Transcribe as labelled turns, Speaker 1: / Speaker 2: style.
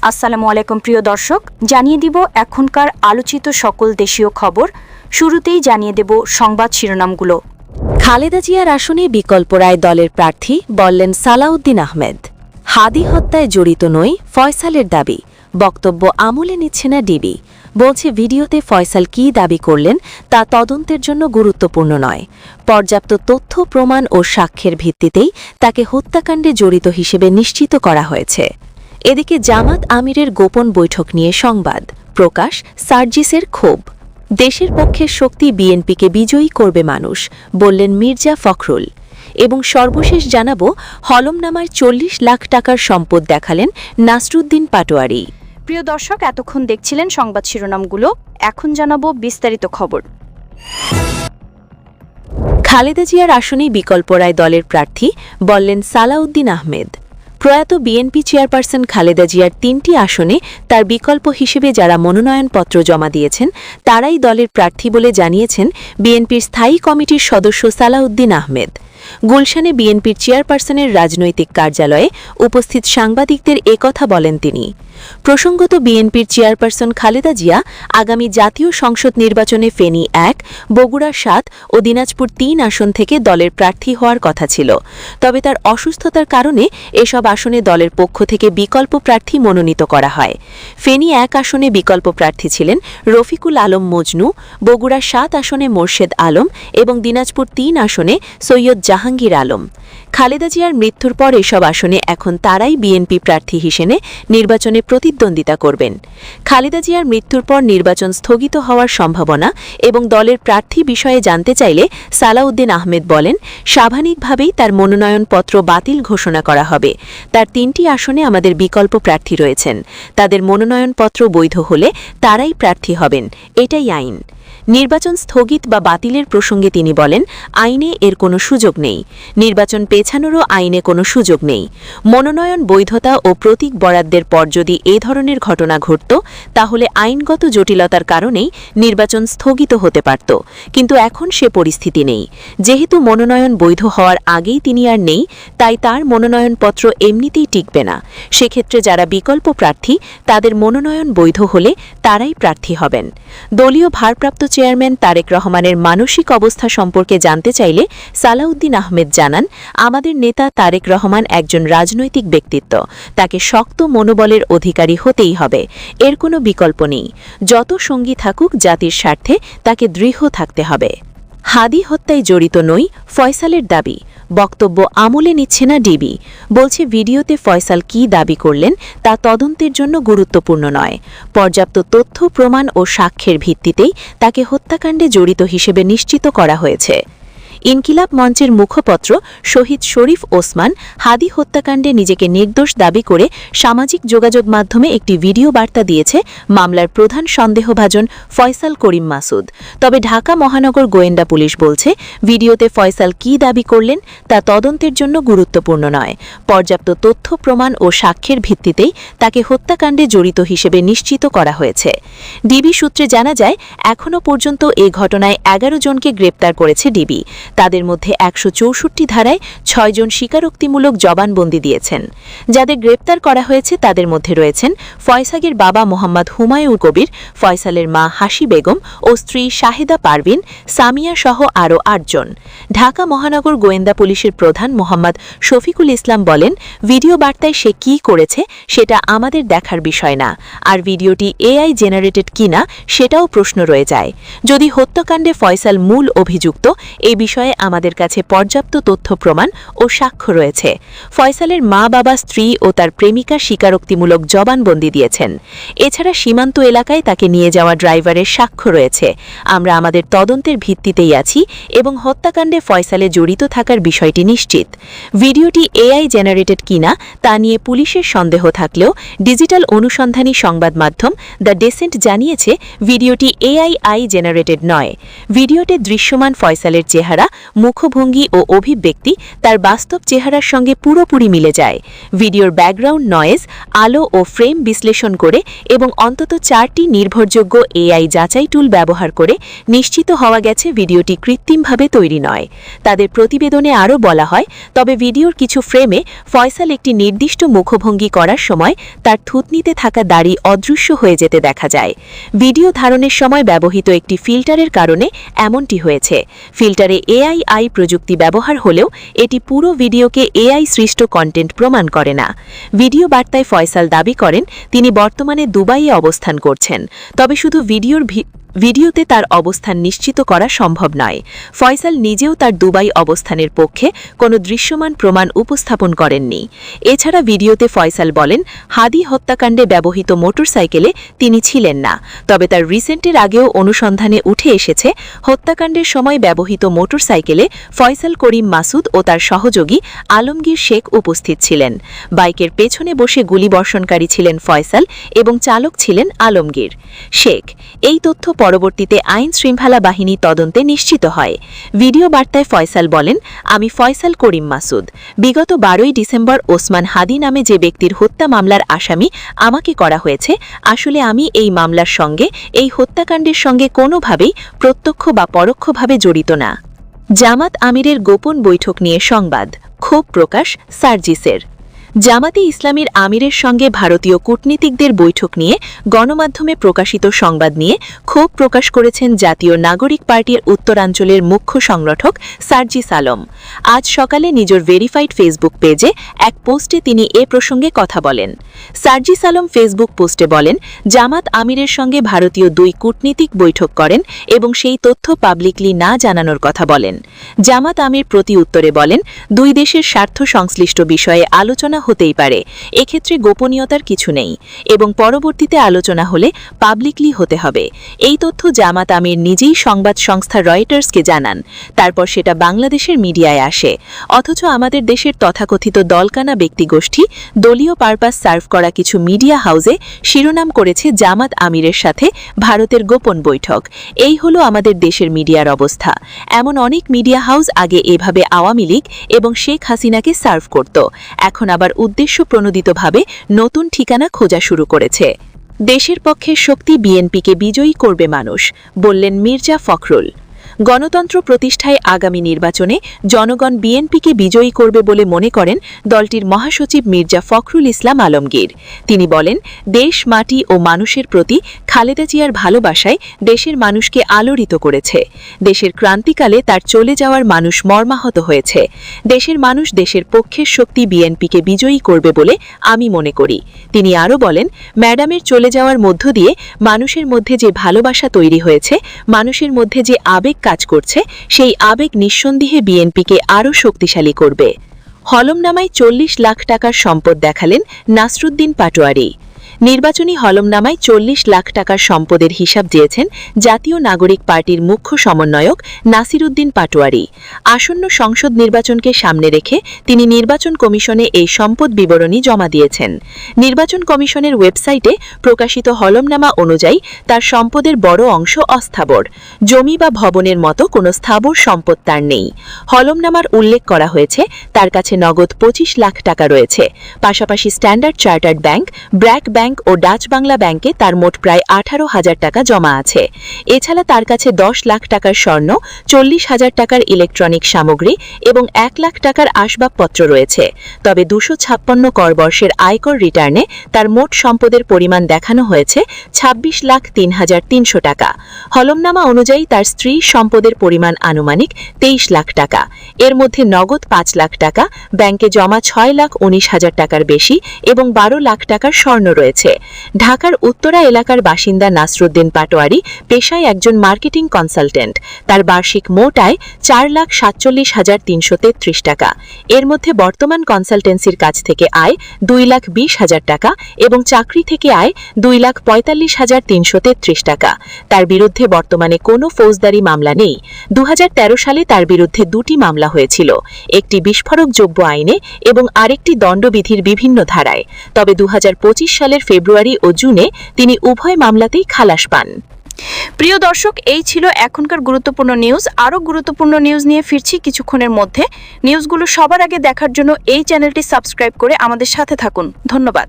Speaker 1: আসসালামু আলাইকুম প্রিয় দর্শক, জানিয়ে দিব এখনকার আলোচিত সকল দেশীয় খবর। শুরুতেই জানিয়ে দেব সংবাদ শিরোনামগুলো।
Speaker 2: খালেদা জিয়ার আসনে বিকল্প রায় দলের প্রার্থী বললেন সালাউদ্দিন আহমেদ। হাদি হত্যায় জড়িত নই, ফয়সালের দাবি। বক্তব্য আমলে নিচ্ছে না ডিবি। বলছে ভিডিওতে ফয়সাল কী দাবি করলেন তা তদন্তের জন্য গুরুত্বপূর্ণ নয়। পর্যাপ্ত তথ্য প্রমাণ ও সাক্ষ্যের ভিত্তিতেই তাকে হত্যাকাণ্ডে জড়িত হিসেবে নিশ্চিত করা হয়েছে। এদিকে জামাত আমিরের গোপন বৈঠক নিয়ে সংবাদ প্রকাশ, সার্জিসের ক্ষোভ। দেশের পক্ষের শক্তি বিএনপিকে বিজয়ী করবে মানুষ, বললেন মির্জা ফখরুল। এবং সর্বশেষ জানাব, হলমনামায় ৪০ লাখ টাকার সম্পদ দেখালেন নাসরুদ্দিন পাটোয়ারি।
Speaker 1: প্রিয় দর্শক, এতক্ষণ দেখছিলেন সংবাদ শিরোনামগুলো, এখন জানাবো বিস্তারিত খবর।
Speaker 2: খালেদা জিয়ার আসনেই বিকল্প রায় দলের প্রার্থী বললেন সালাউদ্দিন আহমেদ। প্রয়াত বিএনপি চেয়ারপারসন খালেদা জিয়ার ৩টি আসনে তার বিকল্প হিসেবে যারা মনোনয়নপত্র জমা দিয়েছেন তারাই দলের প্রার্থী বলে জানিয়েছেন বিএনপির স্থায়ী কমিটির সদস্য সালাউদ্দিন আহমেদ। গুলশানে বিএনপির চেয়ারপারসনের রাজনৈতিক কার্যালয়ে উপস্থিত সাংবাদিকদের একথা বলেন তিনি। প্রসঙ্গত, বিএনপির চেয়ারপারসন খালেদা জিয়া আগামী জাতীয় সংসদ নির্বাচনে ফেনী ১, বগুড়া ৭ ও দিনাজপুর ৩ আসন থেকে দলের প্রার্থী হওয়ার কথা ছিল। তবে তার অসুস্থতার কারণে এসব আসনে দলের পক্ষ থেকে বিকল্প প্রার্থী মনোনীত করা হয়। ফেনী ১ আসনে বিকল্প প্রার্থী ছিলেন রফিকুল আলম মজনু, বগুড়া ৭ আসনে মোর্শেদ আলম এবং দিনাজপুর ৩ আসনে সৈয়দ জাহাঙ্গীর আলম। খালেদা জিয়ার মৃত্যুর পর এসব আসনে এখন তারাই বিএনপি প্রার্থী হিসেবে নির্বাচনে প্রতিদ্বন্দ্বিতা করবেন। খালেদা জিয়ার মৃত্যুর পর নির্বাচন স্থগিত হওয়ার সম্ভাবনা এবং দলের প্রার্থী বিষয়ে জানতে চাইলে সালাউদ্দিন আহমেদ বলেন, স্বাভাবিকভাবেই তার মনোনয়নপত্র বাতিল ঘোষণা করা হবে। তার ৩টি আসনে আমাদের বিকল্প প্রার্থী রয়েছেন। তাদের মনোনয়নপত্র বৈধ হলে তারাই প্রার্থী হবেন, এটাই আইন। নির্বাচন স্থগিত বা বাতিলের প্রসঙ্গে তিনি বলেন, আইনে এর কোনো সুযোগ নেই। নির্বাচন পেছানোরও আইনে কোনো সুযোগ নেই। মনোনয়ন বৈধতা ও প্রতীক বরাদ্দের পর যদি এ ধরনের ঘটনা ঘটত তাহলে আইনগত জটিলতার কারণেই নির্বাচন স্থগিত হতে পারত, কিন্তু এখন সে পরিস্থিতি নেই। যেহেতু মনোনয়ন বৈধ হওয়ার আগেই তিনি আর নেই, তাই তার মনোনয়নপত্র এমনিতেই টিকবে না। সেক্ষেত্রে যারা বিকল্প প্রার্থী তাদের মনোনয়ন বৈধ হলে তারাই প্রার্থী হবেন। দলীয় ভারপ্রাপ্ত চেয়ারম্যান তারেক রহমানের মানসিক অবস্থা সম্পর্কে জানতে চাইলে সালাউদ্দিন আহমেদ জানান, আমাদের নেতা তারেক রহমান একজন রাজনৈতিক ব্যক্তিত্ব। তাকে শক্ত মনোবলের অধিকারী হতেই হবে, এর কোনো বিকল্প নেই। যত সঙ্গী থাকুক, জাতির স্বার্থে তাকে দৃঢ় থাকতে হবে। হাদি হত্যায় জড়িত নই, ফয়সালের দাবি। বক্তব্য আমলে নিচ্ছে না ডিবি। বলছে ভিডিওতে ফয়সাল কী দাবি করলেন তা তদন্তের জন্য গুরুত্বপূর্ণ নয়। পর্যাপ্ত তথ্য প্রমাণ ও সাক্ষ্যের ভিত্তিতেই তাকে হত্যাকাণ্ডে জড়িত হিসেবে নিশ্চিত করা হয়েছে। ইনকিলাব মঞ্চের মুখপত্র শহীদ শরীফ ওসমান হাদি হত্যাকাণ্ডে নিজেকে নির্দোষ দাবি করে সামাজিক যোগাযোগ মাধ্যমে একটি ভিডিও বার্তা দিয়েছে মামলার প্রধান সন্দেহভাজন ফয়সাল করিম মাসুদ। তবে ঢাকা মহানগর গোয়েন্দা পুলিশ বলছে, ভিডিওতে ফয়সাল কী দাবি করলেন তা তদন্তের জন্য গুরুত্বপূর্ণ নয়। পর্যাপ্ত তথ্য প্রমাণ ও সাক্ষ্যের ভিত্তিতেই তাকে হত্যাকাণ্ডে জড়িত হিসেবে নিশ্চিত করা হয়েছে। ডিবি সূত্রে জানা যায়, এখনও পর্যন্ত এ ঘটনায় ১১ জনকে গ্রেপ্তার করেছে ডিবি। তাদের মধ্যে ১৬৪ ধারায় ৬ জন স্বীকারোক্তিমূলক জবানবন্দি দিয়েছেন। যাদের গ্রেপ্তার করা হয়েছে তাদের মধ্যে রয়েছেন ফয়সালের বাবা মোহাম্মদ হুমায়ুন কবির, ফয়সালের মা হাসি বেগম ও স্ত্রী শাহেদা পারভিন, সামিয়া সহ আরও ৮ জন। ঢাকা মহানগর গোয়েন্দা পুলিশের প্রধান মোহাম্মদ শফিকুল ইসলাম বলেন, ভিডিও বার্তায় সে কী করেছে সেটা আমাদের দেখার বিষয় না, আর ভিডিওটি এআই জেনারেটেড কিনা সেটাও প্রশ্ন রয়ে যায়। যদি হত্যাকাণ্ডে ফয়সাল মূল অভিযুক্ত, এই বিষয়ে আমাদের কাছে পর্যাপ্ত তথ্য প্রমাণ ও সাক্ষ্য রয়েছে। ফয়সালের মা, বাবা, স্ত্রী ও তার প্রেমিকা স্বীকারোক্তিমূলক জবানবন্দি দিয়েছেন। এছাড়া সীমান্ত এলাকায় তাকে নিয়ে যাওয়া ড্রাইভারের সাক্ষ্য রয়েছে। আমরা আমাদের তদন্তের ভিত্তিতেই আছি এবং হত্যাকাণ্ডে ফয়সালে জড়িত থাকার বিষয়টি নিশ্চিত। ভিডিওটি এআই জেনারেটেড কিনা তা নিয়ে পুলিশের সন্দেহ থাকলেও ডিজিটাল অনুসন্ধানী সংবাদ মাধ্যম দ্য ডেসেন্ট জানিয়েছে, ভিডিওটি এআই জেনারেটেড নয়। ভিডিওতে দৃশ্যমান ফয়সালের চেহারা মুখভঙ্গি ও অভিব্যক্তি তার বাস্তব চেহারার সঙ্গে পুরোপুরি মিলে যায়। ভিডিওর ব্যাকগ্রাউন্ড নয়েজ, আলো ও ফ্রেম বিশ্লেষণ করে এবং অন্তত 4টি নির্ভরযোগ্য এআই যাচাই টুল ব্যবহার করে নিশ্চিত হওয়া গেছে ভিডিওটি কৃত্রিমভাবে তৈরি নয়। তাদের প্রতিবেদনে আরও বলা হয়, তবে ভিডিওর কিছু ফ্রেমে ফয়সাল একটি নির্দিষ্ট মুখভঙ্গি করার সময় তার থুতনিতে থাকা দাড়ি অদৃশ্য হয়ে যেতে দেখা যায়। ভিডিও ধারণের সময় ব্যবহৃত একটি ফিল্টারের কারণে এমনটি হয়েছে। ফিল্টারে এআই প্রযুক্তি ব্যবহার হলেও এটি পুরো ভিডিওকে এআই সৃষ্ট কন্টেন্ট প্রমাণ করে না। ভিডিও বার্তায় ফয়সাল দাবি করেন তিনি বর্তমানে দুবাইয়ে অবস্থান করছেন, তবে শুধু ভিডিওতে তার অবস্থান নিশ্চিত করা সম্ভব নয়। ফয়সাল নিজেও তার দুবাই অবস্থানের পক্ষে কোনো দৃশ্যমান প্রমাণ উপস্থাপন করেননি। এছাড়া ভিডিওতে ফয়সাল বলেন, হাদি হত্যাকাণ্ডে ব্যবহৃত মোটরসাইকেলে তিনি ছিলেন না, তবে তার রিসেন্টের আগেও অনুসন্ধানে উঠে এসেছে হত্যাকাণ্ডের সময় ব্যবহৃত মোটরসাইকেলে ফয়সাল করিম মাসুদ ও তার সহযোগী আলমগীর শেখ উপস্থিত ছিলেন। বাইকের পেছনে বসে গুলিবর্ষণকারী ছিলেন ফয়সাল এবং চালক ছিলেন আলমগীর শেখ। এই তথ্য পরবর্তীতে আইন শৃঙ্খলা বাহিনী তদন্তে নিশ্চিত হয়। ভিডিও বার্তায় ফয়সাল বলেন, আমি ফয়সাল করিম মাসুদ। বিগত 12ই ডিসেম্বর ওসমান হাদি নামে যে ব্যক্তির হত্যা মামলার আসামি আমাকে করা হয়েছে, আসলে আমি এই মামলার সঙ্গে এই হত্যাকাণ্ডের সঙ্গে কোনোভাবেই প্রত্যক্ষ বা পরোক্ষভাবে জড়িত না। জামাত আমিরের গোপন বৈঠক নিয়ে সংবাদ, ক্ষোভ প্রকাশ সার্জিসের। জামাতে ইসলামীর আমিরের সঙ্গে ভারতীয় কূটনীতিকদের বৈঠক নিয়ে গণমাধ্যমে প্রকাশিত সংবাদ নিয়ে ক্ষোভ প্রকাশ করেছেন জাতীয় নাগরিক পার্টির উত্তরাঞ্চলের মুখ্য সংগঠক সার্জিস আলম। আজ সকালে নিজের ভেরিফাইড ফেসবুক পেজে এক পোস্টে তিনি এ প্রসঙ্গে কথা বলেন। সার্জিস আলম ফেসবুক পোস্টে বলেন, জামাত আমিরের সঙ্গে ভারতীয় 2 কূটনীতিক বৈঠক করেন এবং সেই তথ্য পাবলিকলি না জানানোর কথা বলেন। জামাত আমির প্রতি উত্তরে বলেন, 2 দেশের স্বার্থ সংশ্লিষ্ট বিষয়ে আলোচনা হতেই পারে, এক্ষেত্রে গোপনীয়তার কিছু নেই এবং পরবর্তীতে আলোচনা হলে পাবলিকলি হতে হবে। এই তথ্য জামাত আমির নিজেই সংবাদ সংস্থা রয়টার্সকে জানান, তারপর সেটা বাংলাদেশের মিডিয়ায় আসে। অথচ আমাদের দেশের তথাকথিত দলকানা ব্যক্তিগোষ্ঠী দলীয় পারপাস সার্ভ করা কিছু মিডিয়া হাউসে শিরোনাম করেছে জামাত আমিরের সাথে ভারতের গোপন বৈঠক। এই হলো আমাদের দেশের মিডিয়ার অবস্থা। এমন অনেক মিডিয়া হাউস আগে এভাবে আওয়ামী লীগ এবং শেখ হাসিনাকে সার্ভ করত, এখন আবার উদ্দেশ্য প্রণোদিতভাবে নতুন ঠিকানা খোঁজা শুরু করেছে। দেশের পক্ষে শক্তি বিএনপিকে বিজয়ী করবে মানুষ, বললেন মির্জা ফখরুল। গণতন্ত্র প্রতিষ্ঠায় আগামী নির্বাচনে জনগণ বিএনপিকে বিজয়ী করবে বলে মনে করেন দলটির মহাসচিব মির্জা ফখরুল ইসলাম আলমগীর। তিনি বলেন, দেশ, মাটি ও মানুষের প্রতি খালেদা জিয়ার ভালোবাসায় দেশের মানুষকে আলোড়িত করেছে। দেশের ক্রান্তিকালে তার চলে যাওয়ার মানুষ মর্মাহত হয়েছে। দেশের মানুষ দেশের পক্ষের শক্তি বিএনপিকে বিজয়ী করবে বলে আমি মনে করি। তিনি আরও বলেন, ম্যাডামের চলে যাওয়ার মধ্য দিয়ে মানুষের মধ্যে যে ভালোবাসা তৈরি হয়েছে, মানুষের মধ্যে যে আবেগ কাজ করছে, সেই আবেগ নিঃসন্দেহে বিএনপিকে আরও শক্তিশালী করবে। হলমনামায় 40 লাখ টাকার সম্পদ দেখালেন নাসরুদ্দিন পাটোয়ারি। নির্বাচনী হলমনামায় 40 লাখ টাকার সম্পদের হিসাব দিয়েছেন জাতীয় নাগরিক পার্টির মুখ্য সমন্বয়ক নাসিরুদ্দিন পাটোয়ারি। আসন্ন সংসদ নির্বাচনকে সামনে রেখে তিনি নির্বাচন কমিশনে এই সম্পদ বিবরণী জমা দিয়েছেন। নির্বাচন কমিশনের ওয়েবসাইটে প্রকাশিত হলমনামা অনুযায়ী তার সম্পদের বড় অংশ অস্থাবর, জমি বা ভবনের মতো কোনো স্থাবর সম্পদ তার নেই। হলমনামার উল্লেখ করা হয়েছে তার কাছে নগদ 25 লাখ টাকা রয়েছে। পাশাপাশি Standard Chartered Bank, BRAC Bank ও ডাচ বাংলা ব্যাংকে তার মোট প্রায় 18,000 টাকা জমা আছে। এছাড়া তার কাছে 10 লাখ টাকার স্বর্ণ, 40,000 টাকার ইলেকট্রনিক সামগ্রী এবং 1 লাখ টাকার আসবাবপত্র রয়েছে। তবে 256 করবর্ষের আয়কর রিটার্নে তার মোট সম্পদের পরিমাণ দেখানো হয়েছে 26,03,300 টাকা। হলমনামা অনুযায়ী তার স্ত্রীর সম্পদের পরিমাণ আনুমানিক 23 লাখ টাকা। এর মধ্যে নগদ 5 লাখ টাকা, ব্যাংকে জমা 6,19,000 টাকার বেশি এবং 12 লাখ টাকার স্বর্ণ রয়েছে। ঢাকার উত্তরা এলাকার বাসিন্দা নাসরুদ্দিন পাটোয়ারি পেশায় একজন মার্কেটিং কনসালটেন্ট। তার বার্ষিক মোট আয় 4,47,333 টাকা। এর মধ্যে বর্তমান কনসালটেন্সির কাছ থেকে আয় 2,20,000 টাকা এবং চাকরি থেকে আয় 2,45,333 টাকা। তার বিরুদ্ধে বর্তমানে কোনো ফৌজদারি মামলা নেই। 2013 সালে তার বিরুদ্ধে 2টি মামলা হয়েছিল, একটি বিস্ফোরকযোগ্য আইনে এবং আরেকটি দণ্ডবিধির বিভিন্ন ধারায়। তবে 2025 সালের ফেব্রুয়ারি ও জুনে তিনি উভয় মামলাতেই খালাস পান।
Speaker 1: প্রিয় দর্শক, এই ছিল এখনকার গুরুত্বপূর্ণ নিউজ। আরও গুরুত্বপূর্ণ নিউজ নিয়ে ফিরছি কিছুক্ষণের মধ্যে। নিউজগুলো সবার আগে দেখার জন্য এই চ্যানেলটি সাবস্ক্রাইব করে আমাদের সাথে থাকুন। ধন্যবাদ।